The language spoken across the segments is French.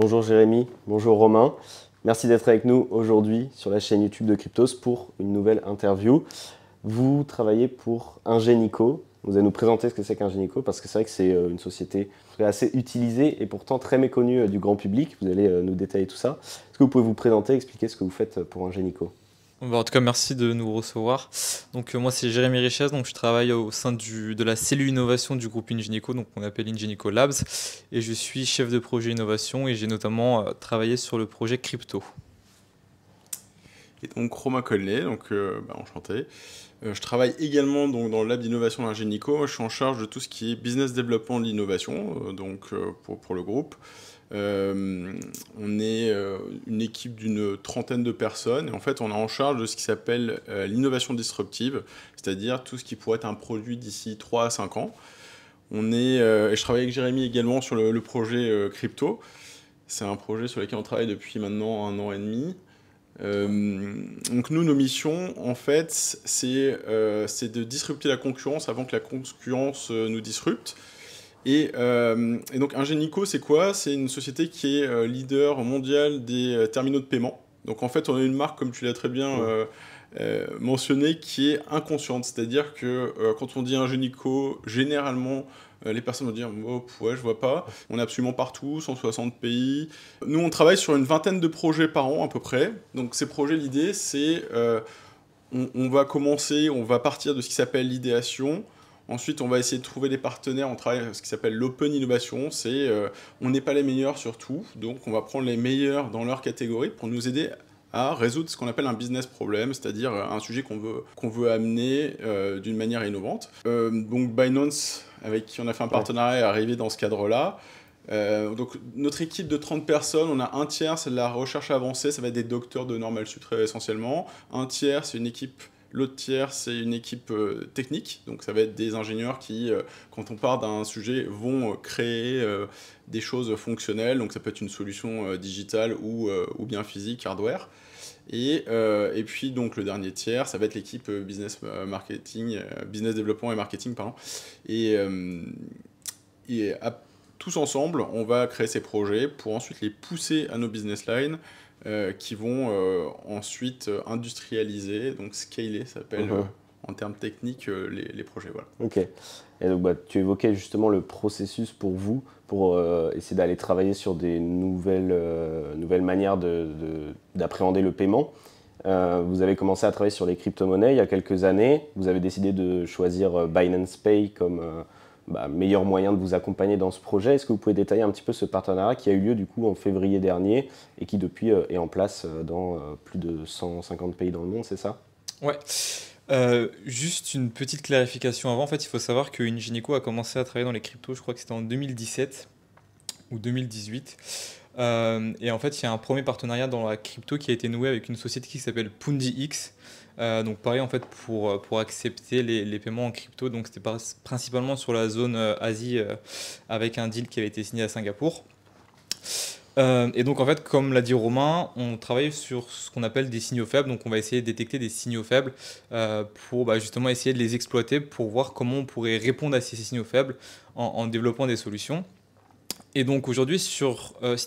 Bonjour Jérémy, bonjour Romain. Merci d'être avec nous aujourd'hui sur la chaîne YouTube de Cryptos pour une nouvelle interview. Vous travaillez pour Ingenico. Vous allez nous présenter ce que c'est qu'Ingenico parce que c'est vrai que c'est une société assez utilisée et pourtant très méconnue du grand public. Vous allez nous détailler tout ça. Est-ce que vous pouvez vous présenter, expliquer ce que vous faites pour Ingenico? En tout cas, merci de nous recevoir. Donc, moi, c'est Jérémy Richez. Donc, je travaille au sein de la cellule innovation du groupe Ingenico, donc on appelle Ingenico Labs. Et je suis chef de projet innovation et j'ai notamment travaillé sur le projet crypto. Et donc Romain Collet, donc enchanté. Je travaille également donc, dans le lab d'innovation d'Ingenico. Moi, je suis en charge de tout ce qui est business développement de l'innovation, pour le groupe. On est une équipe d'une trentaine de personnes et en fait on est en charge de ce qui s'appelle l'innovation disruptive, c'est-à-dire tout ce qui pourrait être un produit d'ici 3 à 5 ans. Et je travaille avec Jérémy également sur le projet crypto. C'est un projet sur lequel on travaille depuis maintenant 1 an et demi. Donc nous, nos missions, en fait, c'est de disrupter la concurrence avant que la concurrence nous disrupte. Et donc Ingenico, c'est quoi? C'est une société qui est leader mondial des terminaux de paiement. Donc en fait, on a une marque, comme tu l'as très bien mentionné, qui est inconsciente. C'est-à-dire que quand on dit Ingenico, généralement, les personnes vont dire oh, « ouais, je vois pas ». On est absolument partout, 160 pays. Nous, on travaille sur une vingtaine de projets par an à peu près. Donc ces projets, l'idée, c'est on va commencer, on va partir de ce qui s'appelle l'idéation. Ensuite, on va essayer de trouver des partenaires. On travaille sur ce qui s'appelle l'open innovation. C'est on n'est pas les meilleurs sur tout, donc on va prendre les meilleurs dans leur catégorie pour nous aider à résoudre ce qu'on appelle un business problem, c'est-à-dire un sujet qu'on veut amener d'une manière innovante. Donc Binance, avec qui on a fait un partenariat, est arrivé dans ce cadre-là. Donc notre équipe de 30 personnes, on a un tiers, c'est de la recherche avancée, ça va être des docteurs de Normal Sup essentiellement. Un tiers, c'est une équipe. L'autre tiers, c'est une équipe technique, donc ça va être des ingénieurs qui, quand on part d'un sujet, vont créer des choses fonctionnelles, donc ça peut être une solution digitale ou bien physique, hardware. Et puis donc le dernier tiers, ça va être l'équipe business marketing, business développement et marketing, pardon. Tous ensemble, on va créer ces projets pour ensuite les pousser à nos business lines, qui vont ensuite industrialiser, donc scaler, ça s'appelle en termes techniques les projets. Voilà. Ok. Et donc, tu évoquais justement le processus pour vous, pour essayer d'aller travailler sur des nouvelles manières d'appréhender le paiement. Vous avez commencé à travailler sur les crypto-monnaies il y a quelques années. Vous avez décidé de choisir Binance Pay comme meilleur moyen de vous accompagner dans ce projet. Est-ce que vous pouvez détailler un petit peu ce partenariat qui a eu lieu du coup en février dernier et qui depuis est en place dans plus de 150 pays dans le monde, c'est ça? Ouais. Juste une petite clarification avant. En fait, il faut savoir que Ingenico a commencé à travailler dans les cryptos, je crois que c'était en 2017 ou 2018. Et en fait, il y a un premier partenariat dans la crypto qui a été noué avec une société qui s'appelle PundiX. Donc pareil en fait pour accepter les paiements en crypto. Donc c'était principalement sur la zone Asie avec un deal qui avait été signé à Singapour. Et donc en fait, comme l'a dit Romain, on travaille sur ce qu'on appelle des signaux faibles. Donc on va essayer de détecter des signaux faibles pour justement essayer de les exploiter pour voir comment on pourrait répondre à ces signaux faibles en développant des solutions. Et donc aujourd'hui, si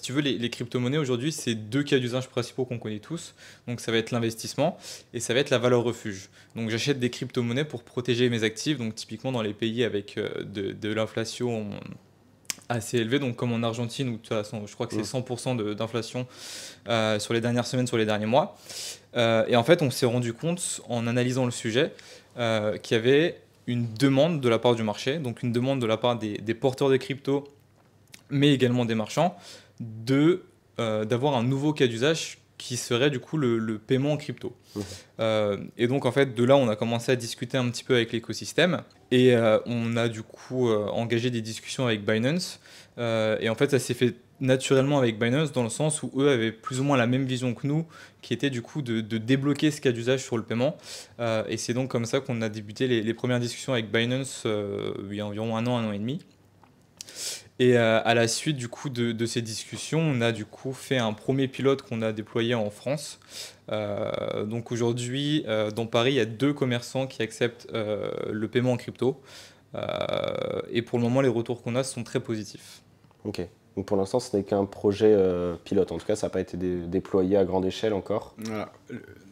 tu veux, les crypto-monnaies, aujourd'hui, c'est deux cas d'usage principaux qu'on connaît tous. Donc ça va être l'investissement et ça va être la valeur refuge. Donc j'achète des crypto-monnaies pour protéger mes actifs. Donc typiquement dans les pays avec de l'inflation assez élevée, donc comme en Argentine où de toute façon, je crois que c'est 100% d'inflation sur les dernières semaines, sur les derniers mois. Et en fait, on s'est rendu compte en analysant le sujet qu'il y avait une demande de la part du marché, donc une demande de la part des porteurs de crypto, mais également des marchands, d'avoir un nouveau cas d'usage qui serait du coup le paiement en crypto. Et donc en fait de là on a commencé à discuter un petit peu avec l'écosystème et on a du coup engagé des discussions avec Binance et en fait ça s'est fait naturellement avec Binance dans le sens où eux avaient plus ou moins la même vision que nous qui était du coup de débloquer ce cas d'usage sur le paiement et c'est donc comme ça qu'on a débuté les premières discussions avec Binance il y a environ 1 an et demi. Et à la suite du coup de ces discussions, on a du coup fait un premier pilote qu'on a déployé en France. Donc aujourd'hui, dans Paris, il y a 2 commerçants qui acceptent le paiement en crypto. Et pour le moment, les retours qu'on a sont très positifs. Ok. Donc pour l'instant, ce n'est qu'un projet pilote. En tout cas, ça n'a pas été déployé à grande échelle encore. Voilà.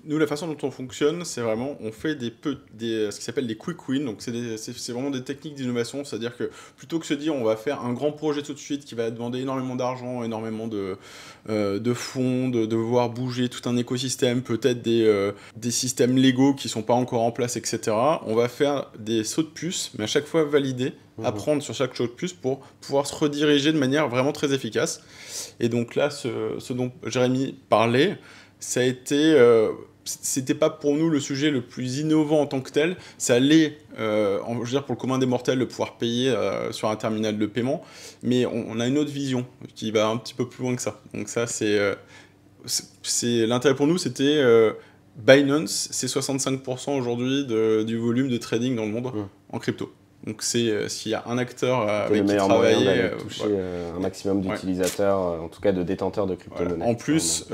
Nous, la façon dont on fonctionne, c'est vraiment, on fait ce qui s'appelle des quick wins. Donc, c'est vraiment des techniques d'innovation. C'est-à-dire que plutôt que se dire, on va faire un grand projet tout de suite qui va demander énormément d'argent, énormément de fonds, de devoir bouger tout un écosystème, peut-être des systèmes légaux qui ne sont pas encore en place, etc. On va faire des sauts de puce, mais à chaque fois valider, apprendre sur chaque saut de puce pour pouvoir se rediriger de manière vraiment très efficace. Et donc là, ce dont Jérémy parlait, ça a été... c'était pas pour nous le sujet le plus innovant en tant que tel. Ça allait, je veux dire, pour le commun des mortels, de pouvoir payer sur un terminal de paiement. Mais on a une autre vision qui va un petit peu plus loin que ça. Donc ça, c'est l'intérêt pour nous, c'était Binance, c'est 65% aujourd'hui du volume de trading dans le monde en crypto. Donc c'est s'il y a un acteur avec qui travailler, toucher un maximum d'utilisateurs, en tout cas de détenteurs de crypto-monnaies. En plus,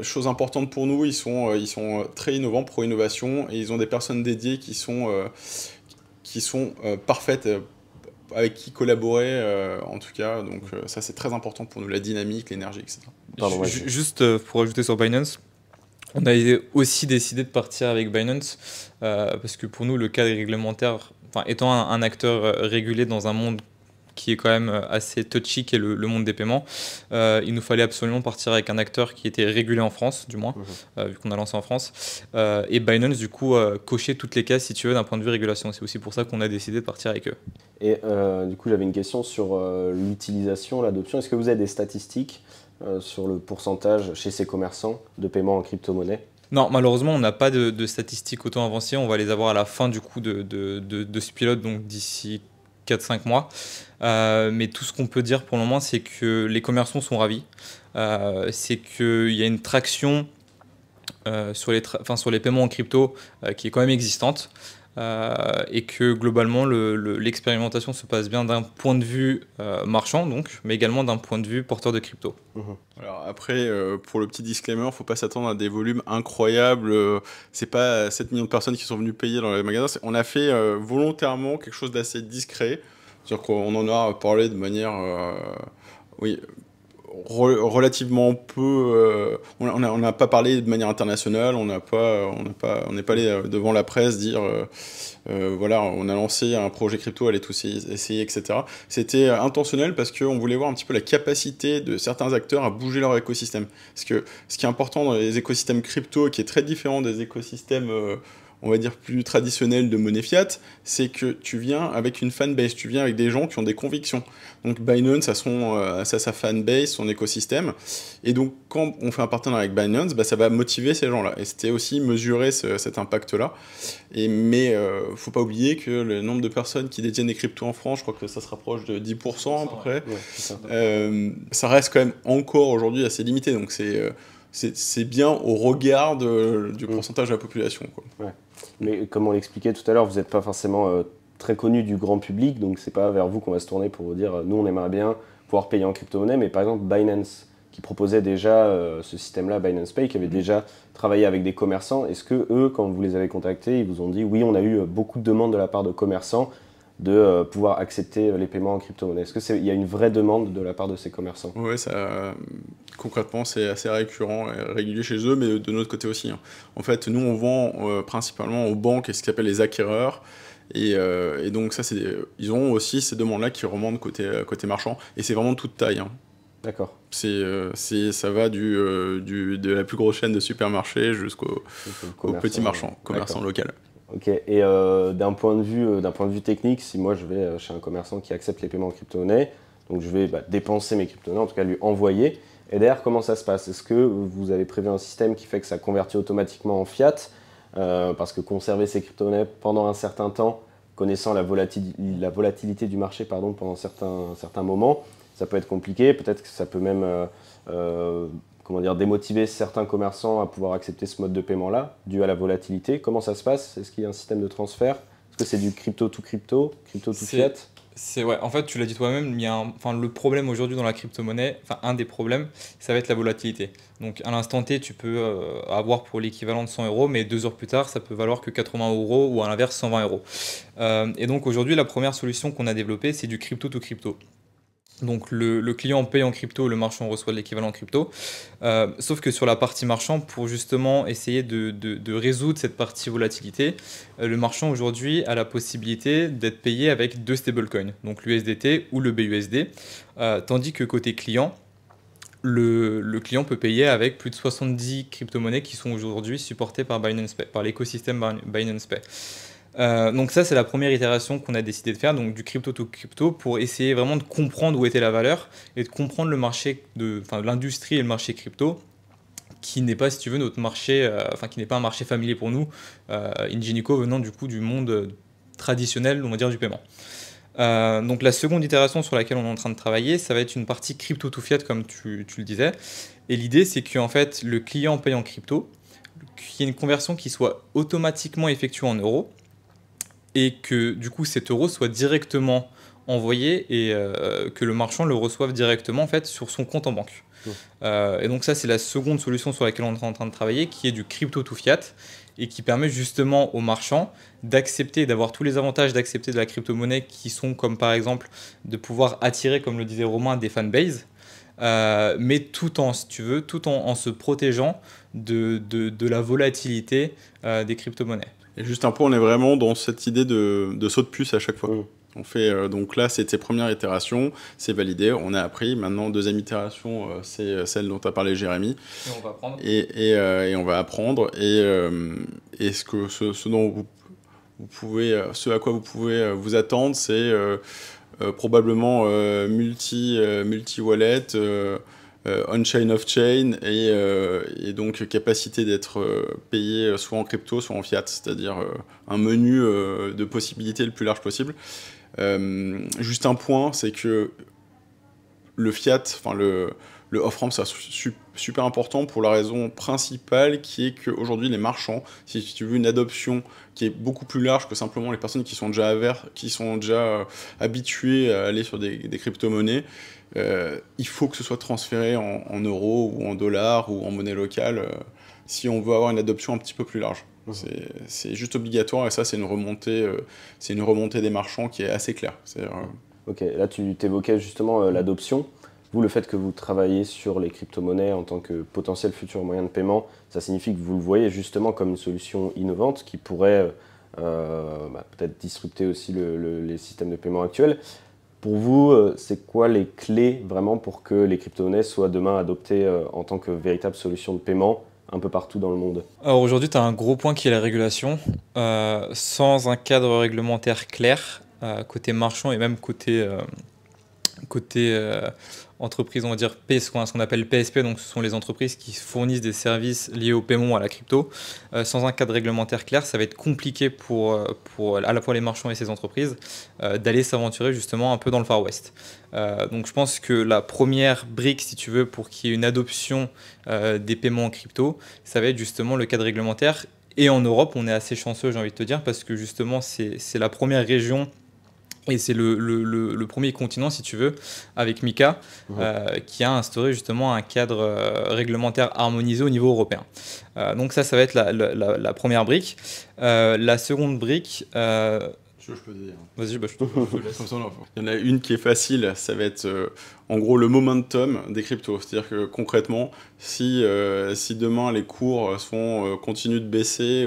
chose importante pour nous, ils sont très innovants, pro-innovation, et ils ont des personnes dédiées qui sont parfaites, avec qui collaborer, en tout cas. Donc ça, c'est très important pour nous, la dynamique, l'énergie, etc. Pardon, juste pour ajouter sur Binance, on a aussi décidé de partir avec Binance parce que pour nous, le cadre réglementaire, étant un acteur régulé dans un monde qui est quand même assez touchy, qui est le monde des paiements, il nous fallait absolument partir avec un acteur qui était régulé en France, du moins, vu qu'on a lancé en France. Et Binance, du coup, cochait toutes les cases, si tu veux, d'un point de vue régulation. C'est aussi pour ça qu'on a décidé de partir avec eux. Et du coup, j'avais une question sur l'utilisation, l'adoption. Est-ce que vous avez des statistiques sur le pourcentage chez ces commerçants de paiement en crypto-monnaie ? Non, malheureusement, on n'a pas de statistiques autant avancées. On va les avoir à la fin du coup de ce pilote, donc d'ici 4-5 mois. Mais tout ce qu'on peut dire pour le moment, c'est que les commerçants sont ravis. C'est qu'il y a une traction sur les paiements en crypto qui est quand même existante. Et que globalement l'expérimentation se passe bien d'un point de vue marchand donc, mais également d'un point de vue porteur de crypto. Alors après, pour le petit disclaimer, il ne faut pas s'attendre à des volumes incroyables. C'est pas 7 millions de personnes qui sont venues payer dans les magasins. On a fait volontairement quelque chose d'assez discret. C'est-à-dire qu'on en a parlé de manière... relativement peu. On n'a pas parlé de manière internationale, on n'est pas allé devant la presse dire voilà, on a lancé un projet crypto, allez tous essayer, etc. C'était intentionnel parce qu'on voulait voir un petit peu la capacité de certains acteurs à bouger leur écosystème. Parce que ce qui est important dans les écosystèmes crypto, qui est très différent des écosystèmes on va dire plus traditionnel de monnaie fiat, c'est que tu viens avec une fanbase, tu viens avec des gens qui ont des convictions. Donc Binance a sa fanbase, son écosystème, et donc quand on fait un partenariat avec Binance, ça va motiver ces gens-là. Et c'était aussi mesurer cet impact-là. Mais faut pas oublier que le nombre de personnes qui détiennent des cryptos en France, je crois que ça se rapproche de 10% à peu près. Ouais, ça reste quand même encore aujourd'hui assez limité. Donc c'est bien au regard du pourcentage de la population, quoi. Ouais. Mais comme on l'expliquait tout à l'heure, vous n'êtes pas forcément très connu du grand public, donc c'est pas vers vous qu'on va se tourner pour vous dire nous on aimerait bien pouvoir payer en crypto-monnaie, mais par exemple Binance qui proposait déjà ce système-là, Binance Pay, qui avait déjà travaillé avec des commerçants, est-ce que eux, quand vous les avez contactés, ils vous ont dit oui, on a eu beaucoup de demandes de la part de commerçants de pouvoir accepter les paiements en crypto-monnaie? Est-ce qu'il y a une vraie demande de la part de ces commerçants? Oui, concrètement, c'est assez récurrent et régulier chez eux, mais de notre côté aussi. En fait, nous, on vend principalement aux banques et ce qu'ils appellent les acquéreurs. Et donc, ils ont aussi ces demandes-là qui remontent côté marchand. Et c'est vraiment de toute taille. D'accord. Ça va de la plus grosse chaîne de supermarchés jusqu'au petit marchand, commerçant local. Ok, et d'un point de vue technique, si moi je vais chez un commerçant qui accepte les paiements en crypto-monnaie, donc je vais dépenser mes crypto-monnaies, en tout cas lui envoyer, et derrière comment ça se passe? Est-ce que vous avez prévu un système qui fait que ça convertit automatiquement en fiat, parce que conserver ces crypto-monnaies pendant un certain temps, connaissant la volatilité du marché pendant certains moments, ça peut être compliqué, peut-être que ça peut même démotiver certains commerçants à pouvoir accepter ce mode de paiement-là, dû à la volatilité. Comment ça se passe? Est-ce qu'il y a un système de transfert? Est-ce que c'est du crypto to fiat? Ouais, en fait, tu l'as dit toi-même, le problème aujourd'hui dans la crypto-monnaie, un des problèmes, ça va être la volatilité. Donc à l'instant T, tu peux avoir pour l'équivalent de 100 €, mais 2 heures plus tard, ça peut valoir que 80 € ou à l'inverse 120 €. Et donc aujourd'hui, la première solution qu'on a développée, c'est du crypto to crypto. Donc le client paye en crypto, le marchand reçoit l'équivalent en crypto. Sauf que sur la partie marchand, pour justement essayer de résoudre cette partie volatilité, le marchand aujourd'hui a la possibilité d'être payé avec deux stablecoins, donc l'USDT ou le BUSD, tandis que côté client, le client peut payer avec plus de 70 crypto-monnaies qui sont aujourd'hui supportées par Binance Pay, par l'écosystème Binance Pay. Donc ça, c'est la première itération qu'on a décidé de faire, donc du crypto to crypto, pour essayer vraiment de comprendre où était la valeur et de comprendre le marché, l'industrie et le marché crypto, qui n'est pas, si tu veux, notre marché, qui n'est pas un marché familier pour nous, Ingenico venant du coup du monde traditionnel, on va dire, du paiement. Donc la seconde itération sur laquelle on est en train de travailler, ça va être une partie crypto to fiat, comme tu le disais. Et l'idée, c'est qu'en fait, le client paye en crypto, qu'il y ait une conversion qui soit automatiquement effectuée en euros, et que du coup cet euro soit directement envoyé et que le marchand le reçoive directement en fait sur son compte en banque. Et donc ça, c'est la seconde solution sur laquelle on est en train de travailler, qui est du crypto to fiat, et qui permet justement aux marchands d'accepter, d'avoir tous les avantages d'accepter de la crypto-monnaie, qui sont comme par exemple de pouvoir attirer, comme le disait Romain, des fanbases, mais tout en, si tu veux, en se protégeant de la volatilité des crypto-monnaies. Et juste un point, on est vraiment dans cette idée de saut de puce à chaque fois. On fait, donc là, c'était première itération, c'est validé, on a appris. Maintenant, deuxième itération, c'est celle dont a parlé Jérémy. Et on va apprendre. Et on va apprendre. Et ce dont vous pouvez, ce à quoi vous pouvez vous attendre, c'est probablement multi-wallet, on-chain, off-chain, et donc capacité d'être payé soit en crypto, soit en fiat, c'est-à-dire un menu de possibilités le plus large possible. Juste un point, c'est que le fiat, le off-ramp, c'est super important pour la raison principale qui est qu'aujourd'hui, les marchands, si tu veux une adoption qui est beaucoup plus large que simplement les personnes qui sont déjà habituées à aller sur des crypto-monnaies, il faut que ce soit transféré en euros ou en dollars ou en monnaie locale si on veut avoir une adoption un petit peu plus large. C'est juste obligatoire, et ça, c'est une remontée des marchands qui est assez claire. Ok, là tu t'évoquais justement l'adoption. Vous, le fait que vous travaillez sur les crypto-monnaies en tant que potentiel futur moyen de paiement, ça signifie que vous le voyez justement comme une solution innovante qui pourrait peut-être disrupter aussi les systèmes de paiement actuels. Pour vous, c'est quoi les clés vraiment pour que les crypto-monnaies soient demain adoptées en tant que véritable solution de paiement un peu partout dans le monde? Alors aujourd'hui, tu as un gros point qui est la régulation. Sans un cadre réglementaire clair, côté marchand et même côté entreprise, on va dire ce qu'on appelle PSP, donc ce sont les entreprises qui fournissent des services liés au paiement, à la crypto. Sans un cadre réglementaire clair, ça va être compliqué pour à la fois les marchands et ces entreprises d'aller s'aventurer justement un peu dans le Far West. Donc je pense que la première brique, si tu veux, pour qu'il y ait une adoption des paiements en crypto, ça va être justement le cadre réglementaire. Et en Europe, on est assez chanceux, j'ai envie de te dire, parce que justement, c'est la première région. Et c'est le premier continent, si tu veux, avec MiCA, qui a instauré justement un cadre réglementaire harmonisé au niveau européen. Donc ça va être la première brique. La seconde brique... Je peux te dire. Vas-y, je te laisse. Il y en a une qui est facile, ça va être en gros le momentum des cryptos. C'est-à-dire que concrètement, si demain les cours continuent de baisser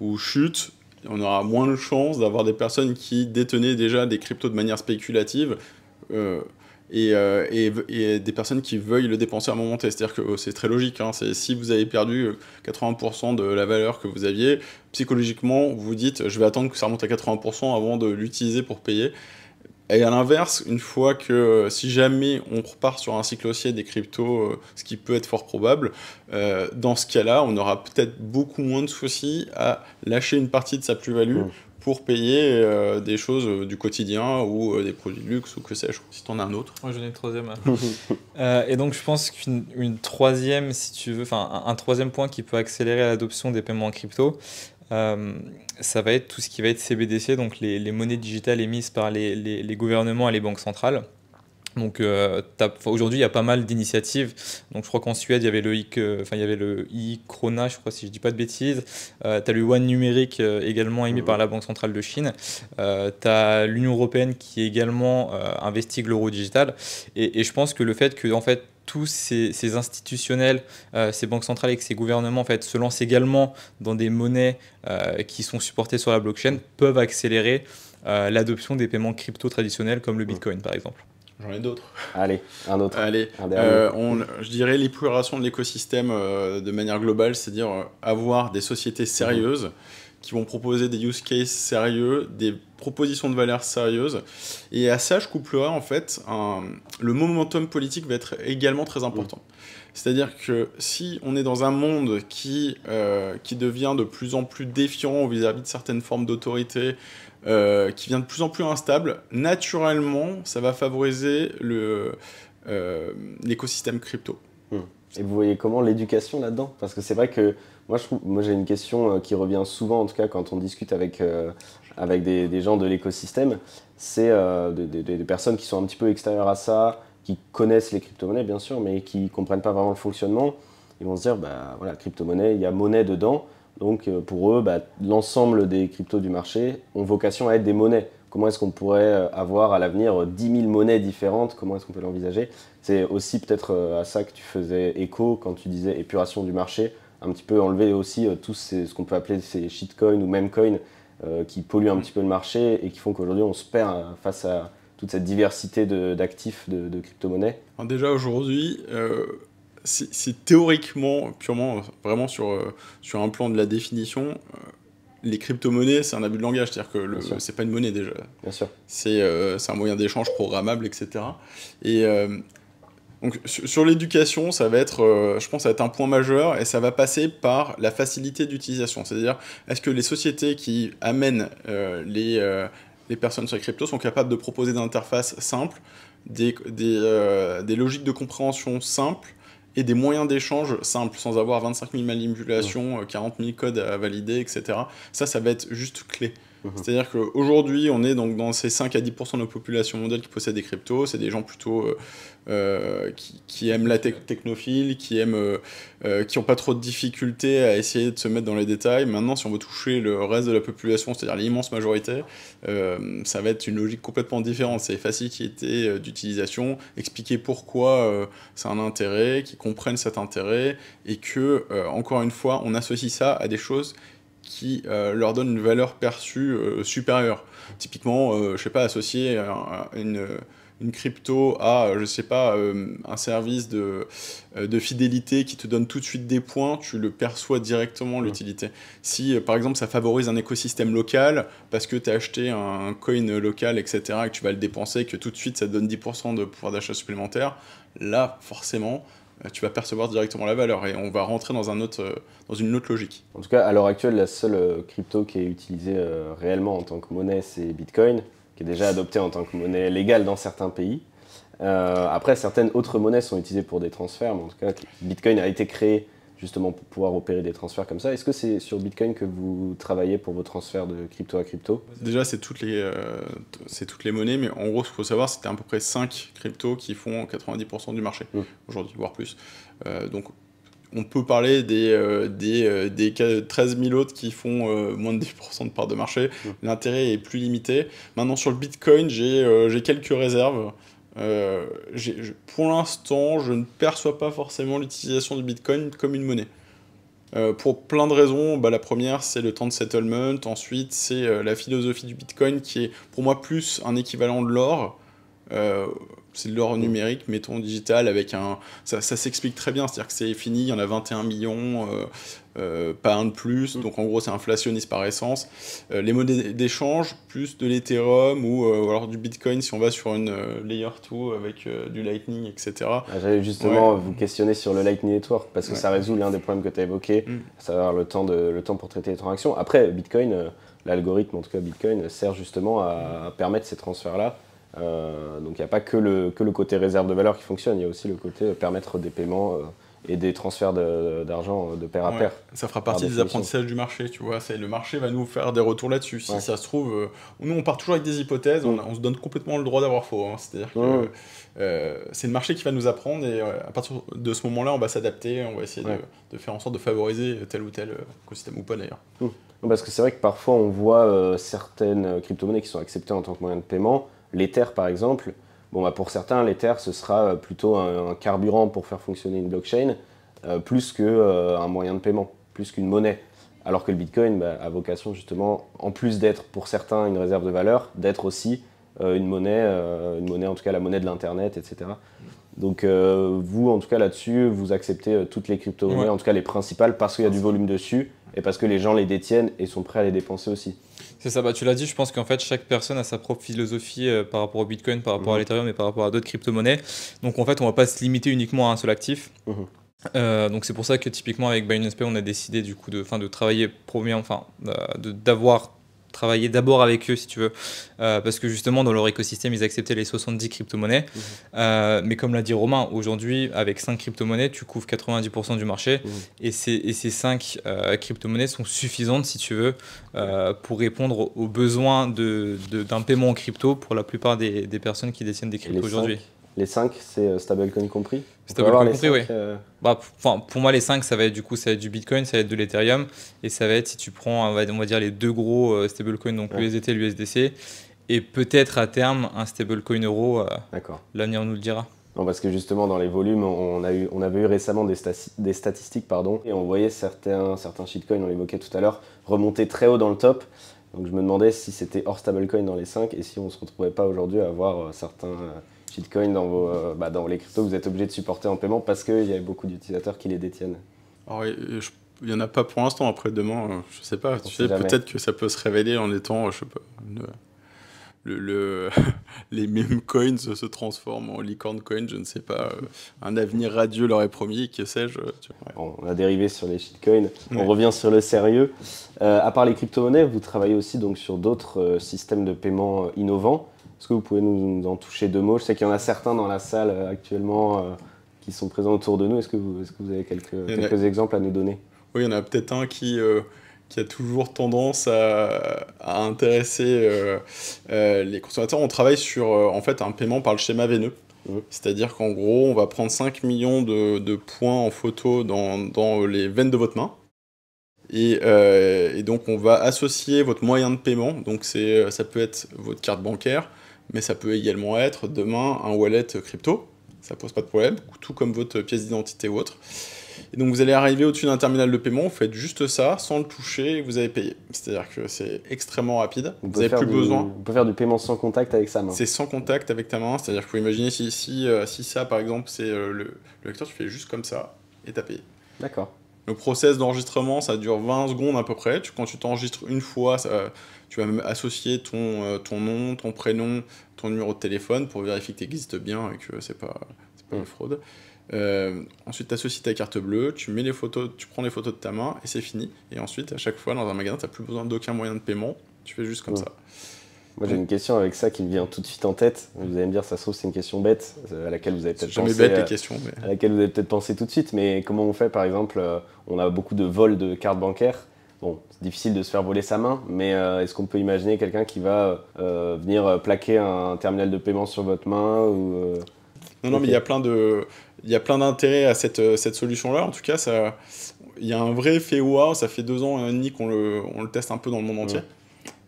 ou chutent, on aura moins de chances d'avoir des personnes qui détenaient déjà des cryptos de manière spéculative et des personnes qui veuillent le dépenser à un moment T. C'est-à-dire que c'est très logique, hein, si vous avez perdu 80% de la valeur que vous aviez, psychologiquement, vous vous dites « je vais attendre que ça remonte à 80% avant de l'utiliser pour payer ». Et à l'inverse, une fois que si jamais on repart sur un cycle haussier des cryptos, ce qui peut être fort probable, dans ce cas-là, on aura peut-être beaucoup moins de soucis à lâcher une partie de sa plus-value pour payer des choses du quotidien ou des produits de luxe ou que sais-je, si tu en as un autre. Moi, j'en ai une troisième. Et donc, je pense qu'une troisième, si tu veux, un troisième point qui peut accélérer l'adoption des paiements en crypto, ça va être tout ce qui va être CBDC, donc les monnaies digitales émises par les gouvernements et les banques centrales. Donc aujourd'hui, il y a pas mal d'initiatives. Donc je crois qu'en Suède, il y avait il y avait le e-Krona, je crois si je dis pas de bêtises. Tu as le yuan numérique également émis par la Banque centrale de Chine. Tu as l'Union européenne qui également investit l'euro digital. Et je pense que le fait que en fait, tous ces institutionnels, ces banques centrales et que ces gouvernements en fait, se lancent également dans des monnaies qui sont supportées sur la blockchain peuvent accélérer l'adoption des paiements crypto traditionnels comme le Bitcoin par exemple. J'en ai d'autres. Allez, un autre. Allez, Un dernier. je dirais l'épuration de l'écosystème de manière globale, c'est-à-dire avoir des sociétés sérieuses qui vont proposer des use cases sérieux, des propositions de valeur sérieuses. Et à ça, je couplerai en fait, le momentum politique va être également très important. C'est-à-dire que si on est dans un monde qui devient de plus en plus défiant vis-à-vis de certaines formes d'autorité, qui vient de plus en plus instable, naturellement, ça va favoriser l'écosystème crypto. Et vous voyez comment l'éducation là-dedans? Parce que c'est vrai que moi j'ai une question qui revient souvent, en tout cas quand on discute avec des gens de l'écosystème, c'est des personnes qui sont un petit peu extérieures à ça, qui connaissent les crypto-monnaies bien sûr, mais qui ne comprennent pas vraiment le fonctionnement. Ils vont se dire, bah voilà, crypto-monnaie, il y a monnaie dedans, donc pour eux, bah, l'ensemble des cryptos du marché ont vocation à être des monnaies. Comment est-ce qu'on pourrait avoir à l'avenir 10 000 monnaies différentes? Comment est-ce qu'on peut l'envisager? C'est aussi peut-être à ça que tu faisais écho quand tu disais épuration du marché, un petit peu enlever aussi tous ce qu'on peut appeler ces shitcoins ou memecoins qui polluent un petit peu le marché et qui font qu'aujourd'hui on se perd face à toute cette diversité d'actifs de crypto-monnaies. Déjà aujourd'hui, c'est théoriquement, purement, vraiment sur un plan de la définition, les crypto-monnaies, c'est un abus de langage, c'est-à-dire que c'est pas une monnaie déjà. Bien sûr. C'est un moyen d'échange programmable, etc. Et donc sur l'éducation, ça va être, je pense, ça va être un point majeur et ça va passer par la facilité d'utilisation. C'est-à-dire, est-ce que les sociétés qui amènent les personnes sur les cryptos sont capables de proposer des interfaces simples, des logiques de compréhension simples et des moyens d'échange simples, sans avoir 25 000 manipulations, 40 000 codes à valider, etc. Ça va être juste clé. C'est-à-dire qu'aujourd'hui, on est donc dans ces 5 à 10% de la population mondiale qui possède des cryptos. C'est des gens plutôt qui aiment la technophile, qui n'ont pas trop de difficultés à essayer de se mettre dans les détails. Maintenant, si on veut toucher le reste de la population, c'est-à-dire l'immense majorité, ça va être une logique complètement différente. C'est facilité d'utilisation, expliquer pourquoi c'est un intérêt, qu'ils comprennent cet intérêt, et que, encore une fois, on associe ça à des choses qui leur donnent une valeur perçue supérieure. Typiquement, je sais pas, associer une crypto à, je sais pas, un service de fidélité qui te donne tout de suite des points, tu le perçois directement l'utilité. Si, par exemple, ça favorise un écosystème local, parce que tu as acheté un coin local, etc., et que tu vas le dépenser, et que tout de suite ça te donne 10% de pouvoir d'achat supplémentaire, là, forcément, tu vas percevoir directement la valeur et on va rentrer dans une autre logique. En tout cas, à l'heure actuelle, la seule crypto qui est utilisée réellement en tant que monnaie, c'est Bitcoin, qui est déjà adoptée en tant que monnaie légale dans certains pays. Après, certaines autres monnaies sont utilisées pour des transferts, mais en tout cas, Bitcoin a été créé justement pour pouvoir opérer des transferts comme ça. Est-ce que c'est sur Bitcoin que vous travaillez pour vos transferts de crypto à crypto? Déjà, c'est toutes les monnaies, mais en gros, ce qu'il faut savoir, c'est à peu près 5 cryptos qui font 90% du marché aujourd'hui, voire plus. Donc, on peut parler des 13 000 autres qui font moins de 10% de part de marché. L'intérêt est plus limité. Maintenant, sur le Bitcoin, j'ai quelques réserves. Pour l'instant, je ne perçois pas forcément l'utilisation du Bitcoin comme une monnaie. Pour plein de raisons. La première, c'est le temps de settlement. Ensuite, c'est la philosophie du Bitcoin qui est pour moi plus un équivalent de l'or. C'est de l'or numérique, mettons digital, avec ça s'explique très bien, c'est-à-dire que c'est fini, il y en a 21 millions, pas un de plus, donc en gros c'est inflationniste par essence. Les monnaies d'échange, plus de l'Ethereum ou alors du Bitcoin si on va sur une Layer 2 avec du Lightning, etc. J'allais justement vous questionner sur le Lightning Network, parce que ça résout l'un des problèmes que tu as évoqué, à savoir le temps pour traiter les transactions. Après, Bitcoin, l'algorithme en tout cas Bitcoin, sert justement à permettre ces transferts-là. Donc il n'y a pas que le côté réserve de valeur qui fonctionne, il y a aussi le côté permettre des paiements et des transferts d'argent de pair à Ouais, pair. ça fera partie des définition. apprentissages du marché, tu vois. Le marché va nous faire des retours là-dessus. Si Ouais. ça se trouve, nous on part toujours avec des hypothèses, Mm. on se donne complètement le droit d'avoir faux, hein. C'est-à-dire que Mm. c'est le marché qui va nous apprendre et à partir de ce moment-là, on va s'adapter, on va essayer Ouais. de faire en sorte de favoriser tel ou tel écosystème ou pas d'ailleurs. Non, parce que c'est vrai que parfois on voit certaines crypto-monnaies qui sont acceptées en tant que moyen de paiement. L'Ether par exemple, bon, bah, pour certains l'Ether ce sera plutôt un carburant pour faire fonctionner une blockchain, plus qu'un moyen de paiement, plus qu'une monnaie. Alors que le Bitcoin bah, a vocation justement, en plus d'être pour certains une réserve de valeur, d'être aussi une monnaie en tout cas la monnaie de l'internet, etc. Donc vous en tout cas là-dessus, vous acceptez toutes les crypto-monnaies, Ouais. en tout cas les principales, parce qu'il y a du volume dessus et parce que les gens les détiennent et sont prêts à les dépenser aussi. C'est ça, bah, tu l'as dit, je pense qu'en fait chaque personne a sa propre philosophie par rapport au Bitcoin, par rapport à l'Ethereum et par rapport à d'autres crypto-monnaies. Donc en fait on va pas se limiter uniquement à un seul actif. Mhm. Donc c'est pour ça que typiquement avec Binance Pay on a décidé du coup de travailler d'avoir travaillé d'abord avec eux si tu veux, parce que justement dans leur écosystème ils acceptaient les 70 crypto-monnaies. Mais comme l'a dit Romain, aujourd'hui avec 5 crypto-monnaies tu couvres 90% du marché et ces 5 crypto-monnaies sont suffisantes si tu veux pour répondre aux besoins d'un paiement en crypto pour la plupart des personnes qui détiennent des Et cryptos aujourd'hui. Les 5, c'est stablecoin compris. On peut Stablecoin avoir les compris, 5, oui. Pour moi, les 5, ça va être du Bitcoin, ça va être de l'Ethereum, et ça va être, si tu prends, on va dire, les deux gros stablecoins, donc Ouais. l'USDT et l'USDC, et peut-être à terme, un stablecoin euro, D'accord. l'avenir nous le dira. Non, parce que justement dans les volumes, on avait eu récemment des statistiques, pardon, et on voyait certains shitcoins, on l'évoquait tout à l'heure, remonter très haut dans le top. Donc je me demandais si c'était hors stablecoin dans les 5 et si on ne se retrouvait pas aujourd'hui à avoir certains shitcoins dans les cryptos que vous êtes obligé de supporter en paiement parce qu'il y a beaucoup d'utilisateurs qui les détiennent. Alors, il n'y en a pas pour l'instant, après demain, je sais pas, tu sais, jamais. peut-être que ça peut se révéler en étant, je sais pas, les meme coins se transforment en licorne coin, je ne sais pas, un avenir radieux leur est promis, que sais-je. Bon, on a dérivé sur les shitcoins, Ouais. on revient sur le sérieux. À part les crypto-monnaies, vous travaillez aussi donc, sur d'autres systèmes de paiement innovants. Est-ce que vous pouvez nous en toucher deux mots? Je sais qu'il y en a certains dans la salle actuellement qui sont présents autour de nous. Est-ce que vous avez quelques exemples à nous donner? Oui, il y en a peut-être un qui a toujours tendance à intéresser les consommateurs. On travaille sur en fait, un paiement par le schéma veineux. C'est-à-dire qu'en gros, on va prendre 5 millions de points en photo dans les veines de votre main. Et donc, on va associer votre moyen de paiement. Donc, ça peut être votre carte bancaire, mais ça peut également être, demain, un wallet crypto. Ça pose pas de problème, tout comme votre pièce d'identité ou autre. Et donc, vous allez arriver au-dessus d'un terminal de paiement, vous faites juste ça, sans le toucher, et vous avez payé. C'est-à-dire que c'est extrêmement rapide. Vous n'avez plus besoin. On peut faire du paiement sans contact avec sa main. C'est sans contact avec ta main. C'est-à-dire que vous imaginez si ça, par exemple, c'est le lecteur, tu fais juste comme ça, et t'as payé. D'accord. Le process d'enregistrement, ça dure 20 secondes à peu près. Quand tu t'enregistres une fois, tu vas même associer ton nom, ton prénom, ton numéro de téléphone pour vérifier que tu existes bien et que c'est pas une fraude. Ensuite, tu associes ta carte bleue, tu prends les photos de ta main et c'est fini. Et ensuite, à chaque fois, dans un magasin, tu n'as plus besoin d'aucun moyen de paiement. Tu fais juste comme ça. Moi, j'ai une question avec ça qui me vient tout de suite en tête. Vous allez me dire, ça se trouve, c'est une question bête, à laquelle vous avez peut-être pensé. Jamais bête les questions. Mais... À laquelle vous avez peut-être pensé tout de suite. Mais comment on fait, par exemple, on a beaucoup de vols de cartes bancaires. Bon, c'est difficile de se faire voler sa main, mais est-ce qu'on peut imaginer quelqu'un qui va venir plaquer un terminal de paiement sur votre main ou, Non, mais il y a plein d'intérêts à cette solution-là. En tout cas, il y a un vrai effet wow. Ça fait 2 ans et demi qu'on le teste un peu dans le monde entier.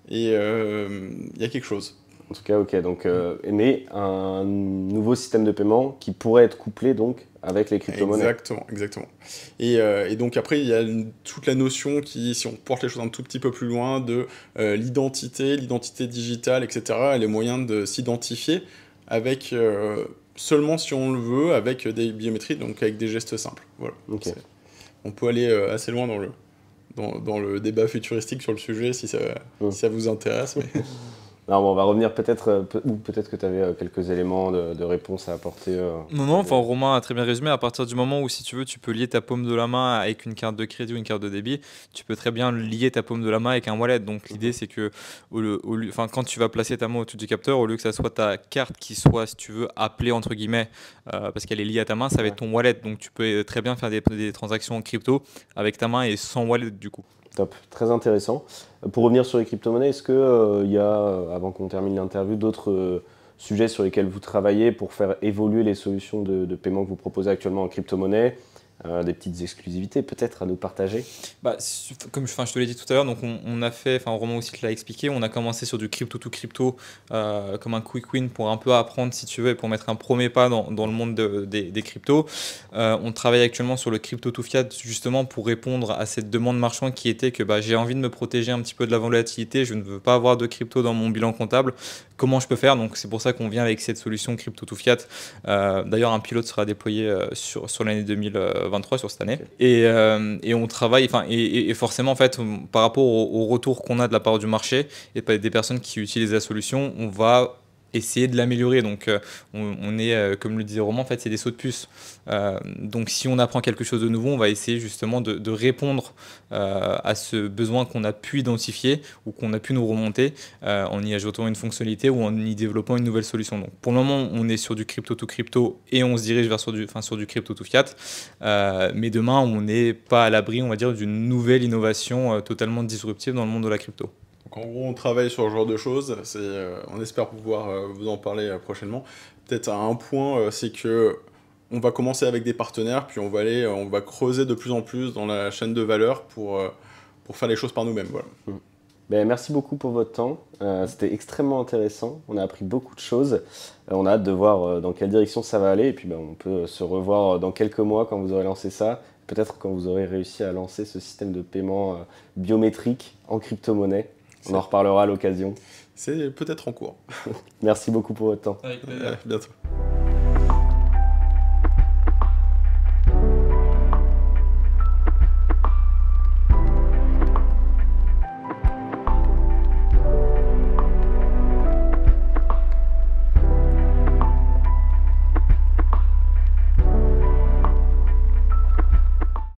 Et il y a quelque chose. En tout cas, ok. Donc, mais un nouveau système de paiement qui pourrait être couplé donc avec les crypto-monnaies. Exactement. Et donc après, il y a toute la notion qui, si on porte les choses un tout petit peu plus loin, de l'identité digitale, etc. Et les moyens de s'identifier avec seulement si on le veut, avec des biométries, donc avec des gestes simples. Voilà. Okay. On peut aller assez loin dans le débat futuristique sur le sujet si ça vous intéresse. Mais... Non, bon, on va revenir peut-être, ou peut-être que tu avais quelques éléments de réponse à apporter. Non, enfin Romain a très bien résumé. À partir du moment où, si tu veux, tu peux lier ta paume de la main avec une carte de crédit ou une carte de débit, tu peux très bien lier ta paume de la main avec un wallet. Donc l'idée, c'est que enfin, quand tu vas placer ta main au-dessus du capteur, au lieu que ça soit ta carte qui soit, si tu veux, appelée entre guillemets, parce qu'elle est liée à ta main, ça va être ton wallet. Donc tu peux très bien faire des transactions en crypto avec ta main et sans wallet du coup. Top, très intéressant. Pour revenir sur les crypto-monnaies, est-ce qu'il y a, avant qu'on termine l'interview, d'autres sujets sur lesquels vous travaillez pour faire évoluer les solutions de paiement que vous proposez actuellement en crypto-monnaie? Des petites exclusivités peut-être à nous partager? Comme je te l'ai dit tout à l'heure, donc on a fait, enfin Romain aussi te l'a expliqué, on a commencé sur du crypto to crypto comme un quick win pour un peu apprendre si tu veux et pour mettre un premier pas dans le monde des cryptos. On travaille actuellement sur le crypto to fiat justement pour répondre à cette demande marchande qui était que j'ai envie de me protéger un petit peu de la volatilité, je ne veux pas avoir de crypto dans mon bilan comptable. Comment je peux faire? Donc c'est pour ça qu'on vient avec cette solution crypto to fiat. D'ailleurs un pilote sera déployé sur l'année 2023 sur cette année. Et on travaille, et forcément en fait par rapport au retour qu'on a de la part du marché et des personnes qui utilisent la solution, on va essayer de l'améliorer. Donc on est, comme le disait Romain, en fait c'est des sauts de puce. Donc si on apprend quelque chose de nouveau, on va essayer justement de répondre à ce besoin qu'on a pu identifier ou qu'on a pu nous remonter en y ajoutant une fonctionnalité ou en y développant une nouvelle solution. Donc pour le moment on est sur du crypto to crypto et on se dirige vers sur du crypto to fiat, mais demain on n'est pas à l'abri, on va dire, d'une nouvelle innovation totalement disruptive dans le monde de la crypto. Donc en gros, on travaille sur ce genre de choses. On espère pouvoir vous en parler prochainement. Peut-être à un point, c'est que on va commencer avec des partenaires, puis on va creuser de plus en plus dans la chaîne de valeur pour faire les choses par nous-mêmes. Voilà. Merci beaucoup pour votre temps. C'était extrêmement intéressant. On a appris beaucoup de choses. On a hâte de voir dans quelle direction ça va aller. Et puis on peut se revoir dans quelques mois quand vous aurez lancé ça. Peut-être quand vous aurez réussi à lancer ce système de paiement biométrique en crypto-monnaie. On en reparlera à l'occasion. C'est peut-être en cours. Merci beaucoup pour votre temps. Avec plaisir. Bientôt.